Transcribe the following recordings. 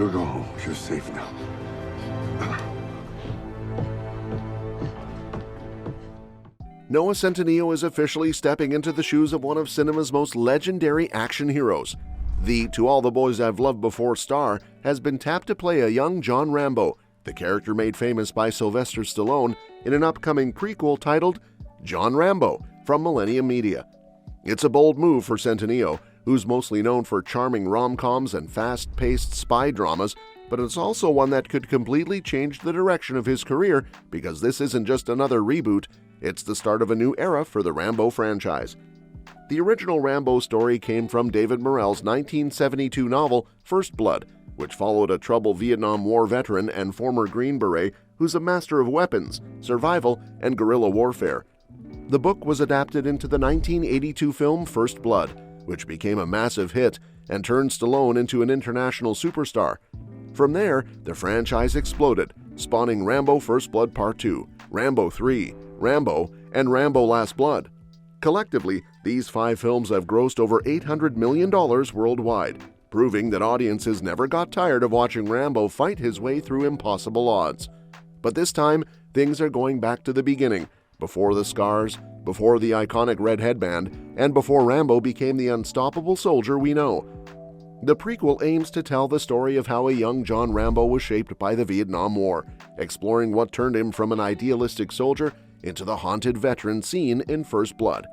Go home. You're safe now. Noah Centineo is officially stepping into the shoes of one of cinema's most legendary action heroes. The To All the Boys I've Loved Before star has been tapped to play a young John Rambo, the character made famous by Sylvester Stallone, in an upcoming prequel titled John Rambo from Millennium Media. It's a bold move for Centineo, who's mostly known for charming rom-coms and fast-paced spy dramas, but it's also one that could completely change the direction of his career because this isn't just another reboot, it's the start of a new era for the Rambo franchise. The original Rambo story came from David Morrell's 1972 novel First Blood, which followed a troubled Vietnam War veteran and former Green Beret who's a master of weapons, survival, and guerrilla warfare. The book was adapted into the 1982 film First Blood, which became a massive hit and turned Stallone into an international superstar. From there, the franchise exploded, spawning Rambo First Blood Part 2, Rambo 3, Rambo, and Rambo Last Blood. Collectively, these 5 films have grossed over $800 million worldwide, proving that audiences never got tired of watching Rambo fight his way through impossible odds. But this time, things are going back to the beginning, before the scars, before the iconic red headband, and before Rambo became the unstoppable soldier we know. The prequel aims to tell the story of how a young John Rambo was shaped by the Vietnam War, exploring what turned him from an idealistic soldier into the haunted veteran seen in First Blood.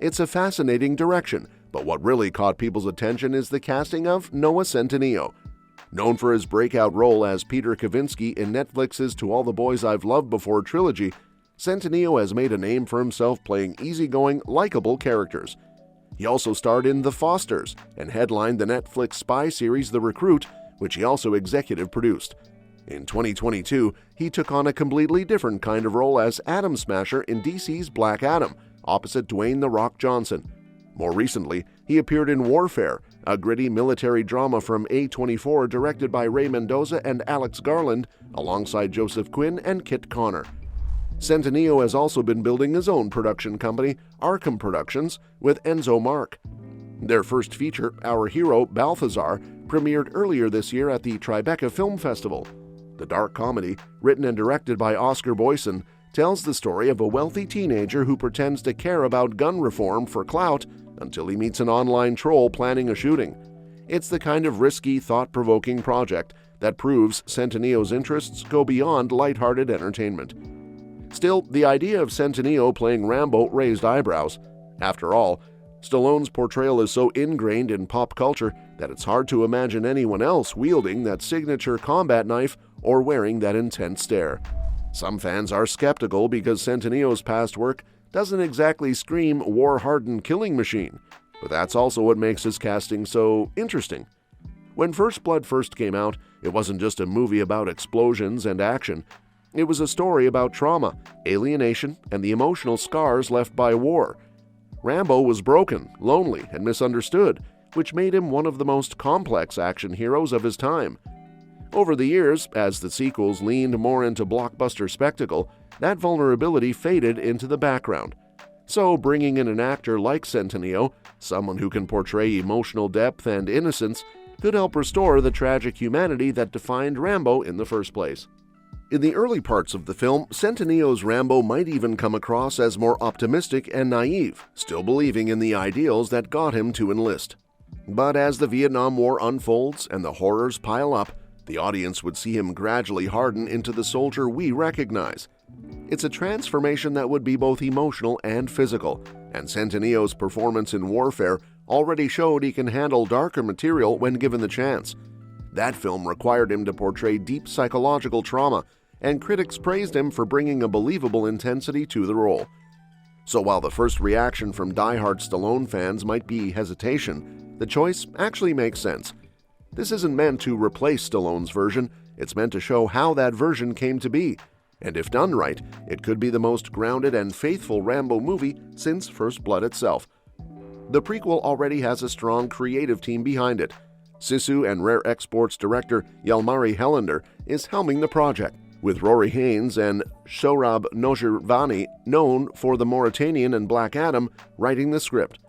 It's a fascinating direction, but what really caught people's attention is the casting of Noah Centineo. Known for his breakout role as Peter Kavinsky in Netflix's To All the Boys I've Loved Before trilogy, Centineo has made a name for himself playing easygoing, likable characters. He also starred in The Fosters and headlined the Netflix spy series The Recruit, which he also executive produced. In 2022, he took on a completely different kind of role as Atom Smasher in DC's Black Adam, opposite Dwayne "The Rock" Johnson. More recently, he appeared in Warfare, a gritty military drama from A24 directed by Ray Mendoza and Alex Garland, alongside Joseph Quinn and Kit Connor. Centineo has also been building his own production company, Arkham Productions, with Enzo Mark. Their first feature, Our Hero, Balthazar, premiered earlier this year at the Tribeca Film Festival. The dark comedy, written and directed by Oscar Boyson, tells the story of a wealthy teenager who pretends to care about gun reform for clout until he meets an online troll planning a shooting. It's the kind of risky, thought-provoking project that proves Centineo's interests go beyond lighthearted entertainment. Still, the idea of Centineo playing Rambo raised eyebrows. After all, Stallone's portrayal is so ingrained in pop culture that it's hard to imagine anyone else wielding that signature combat knife or wearing that intense stare. Some fans are skeptical because Centineo's past work doesn't exactly scream war-hardened killing machine, but that's also what makes his casting so interesting. When First Blood first came out, it wasn't just a movie about explosions and action. It was a story about trauma, alienation, and the emotional scars left by war. Rambo was broken, lonely, and misunderstood, which made him one of the most complex action heroes of his time. Over the years, as the sequels leaned more into blockbuster spectacle, that vulnerability faded into the background. So bringing in an actor like Centineo, someone who can portray emotional depth and innocence, could help restore the tragic humanity that defined Rambo in the first place. In the early parts of the film, Centineo's Rambo might even come across as more optimistic and naive, still believing in the ideals that got him to enlist. But as the Vietnam War unfolds and the horrors pile up, the audience would see him gradually harden into the soldier we recognize. It's a transformation that would be both emotional and physical, and Centineo's performance in Warfare already showed he can handle darker material when given the chance. That film required him to portray deep psychological trauma, and critics praised him for bringing a believable intensity to the role. So while the first reaction from die-hard Stallone fans might be hesitation, the choice actually makes sense. This isn't meant to replace Stallone's version, it's meant to show how that version came to be, and if done right, it could be the most grounded and faithful Rambo movie since First Blood itself. The prequel already has a strong creative team behind it. Sisu and Rare Exports director Jalmari Helander is helming the project, with Rory Haines and Sohrab Noshirvani, known for the Mauritanian and Black Adam, writing the script.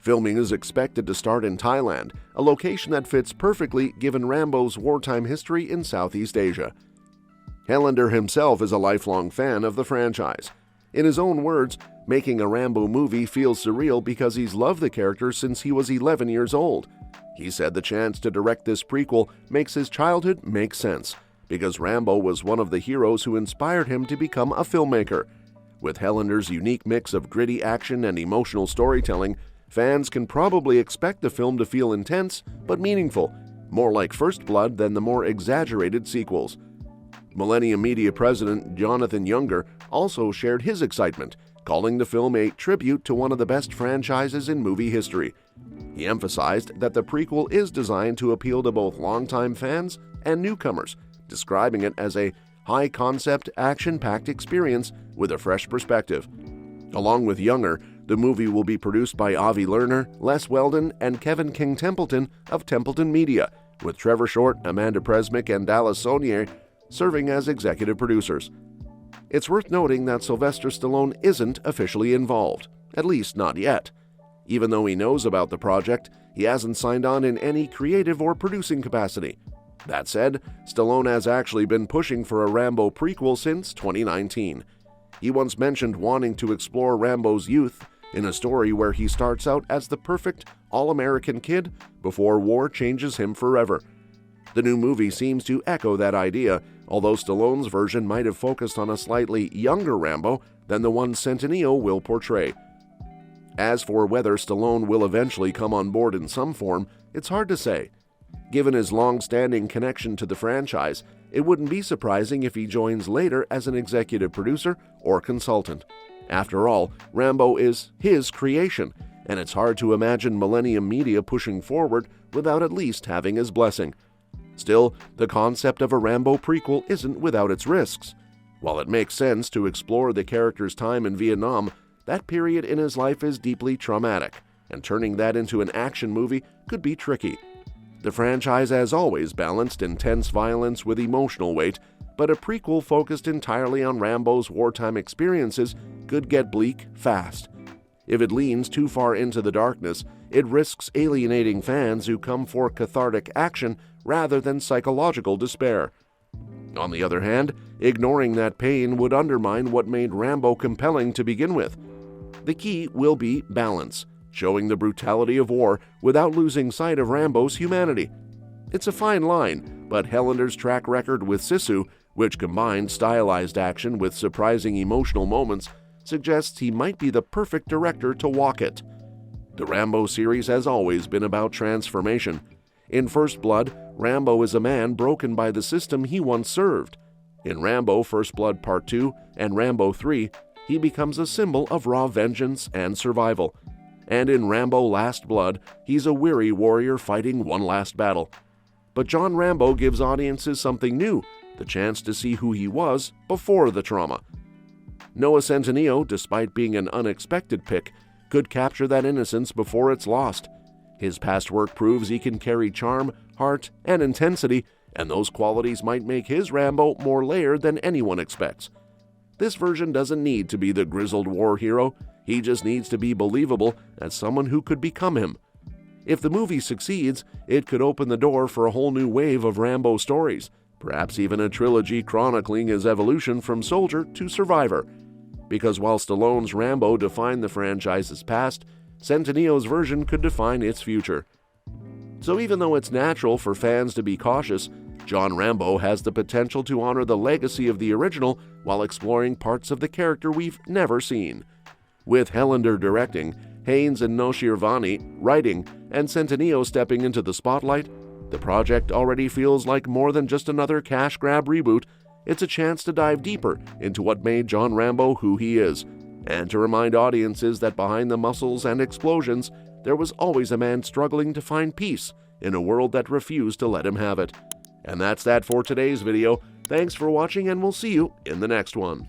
Filming is expected to start in Thailand, a location that fits perfectly given Rambo's wartime history in Southeast Asia. Helander himself is a lifelong fan of the franchise. In his own words, making a Rambo movie feels surreal because he's loved the character since he was 11 years old. He said the chance to direct this prequel makes his childhood make sense, because Rambo was one of the heroes who inspired him to become a filmmaker. With Helander's unique mix of gritty action and emotional storytelling, fans can probably expect the film to feel intense but meaningful, more like First Blood than the more exaggerated sequels. Millennium Media president Jonathan Younger also shared his excitement, calling the film a tribute to one of the best franchises in movie history. He emphasized that the prequel is designed to appeal to both longtime fans and newcomers, describing it as a high-concept, action-packed experience with a fresh perspective. Along with Younger, the movie will be produced by Avi Lerner, Les Weldon, and Kevin King Templeton of Templeton Media, with Trevor Short, Amanda Presmick, and Dallas Saunier serving as executive producers. It's worth noting that Sylvester Stallone isn't officially involved, at least not yet. Even though he knows about the project, he hasn't signed on in any creative or producing capacity. That said, Stallone has actually been pushing for a Rambo prequel since 2019. He once mentioned wanting to explore Rambo's youth in a story where he starts out as the perfect all-American kid before war changes him forever. The new movie seems to echo that idea, although Stallone's version might have focused on a slightly younger Rambo than the one Centineo will portray. As for whether Stallone will eventually come on board in some form, it's hard to say. Given his long-standing connection to the franchise, it wouldn't be surprising if he joins later as an executive producer or consultant. After all, Rambo is his creation, and it's hard to imagine Millennium Media pushing forward without at least having his blessing. Still, the concept of a Rambo prequel isn't without its risks. While it makes sense to explore the character's time in Vietnam, that period in his life is deeply traumatic, and turning that into an action movie could be tricky. The franchise has always balanced intense violence with emotional weight, but a prequel focused entirely on Rambo's wartime experiences could get bleak fast. If it leans too far into the darkness, it risks alienating fans who come for cathartic action rather than psychological despair. On the other hand, ignoring that pain would undermine what made Rambo compelling to begin with. The key will be balance, showing the brutality of war without losing sight of Rambo's humanity. It's a fine line, but Helander's track record with Sisu, which combined stylized action with surprising emotional moments, suggests he might be the perfect director to walk it. The Rambo series has always been about transformation. In First Blood, Rambo is a man broken by the system he once served. In Rambo First Blood Part 2 and Rambo 3, he becomes a symbol of raw vengeance and survival. And in Rambo Last Blood, he's a weary warrior fighting one last battle. But John Rambo gives audiences something new, the chance to see who he was before the trauma. Noah Centineo, despite being an unexpected pick, could capture that innocence before it's lost. His past work proves he can carry charm, heart, and intensity, and those qualities might make his Rambo more layered than anyone expects. This version doesn't need to be the grizzled war hero, he just needs to be believable as someone who could become him. If the movie succeeds, it could open the door for a whole new wave of Rambo stories, perhaps even a trilogy chronicling his evolution from soldier to survivor. Because while Stallone's Rambo defined the franchise's past, Centineo's version could define its future. So even though it's natural for fans to be cautious, John Rambo has the potential to honor the legacy of the original while exploring parts of the character we've never seen. With Helander directing, Haines and Noshirvani writing, and Centineo stepping into the spotlight, the project already feels like more than just another cash grab reboot. It's a chance to dive deeper into what made John Rambo who he is, and to remind audiences that behind the muscles and explosions, there was always a man struggling to find peace in a world that refused to let him have it. And that's that for today's video. Thanks for watching, and we'll see you in the next one.